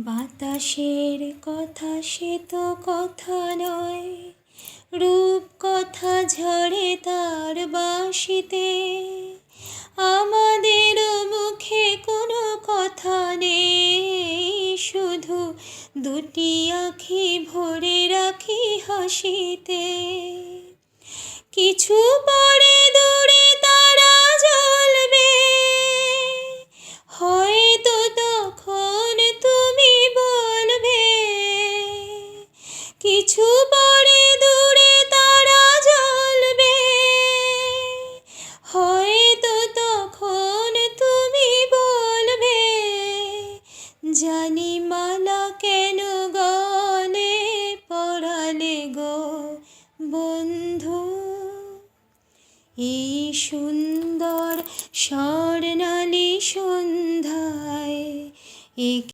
বাতাসের কথা সে তো কথা নয়, রূপ কথা ঝরে তার বাঁশিতে। আমাদের মুখে কোনো কথা নেই, শুধু দুটি আঁখি ভরে রাখি হাসিতে। কিছু পরে দূরে তারা জ্বলবে, হয়তো তখন তুমি বলবে। কিছু পরে দূরে তারা জ্বলবে, হয়তো তখন তুমি বলবে। জানি মালা কেন গলে পরালে গো বন্ধু, এই সুন্দর স্বর্ণালী সন্ধ্যায়।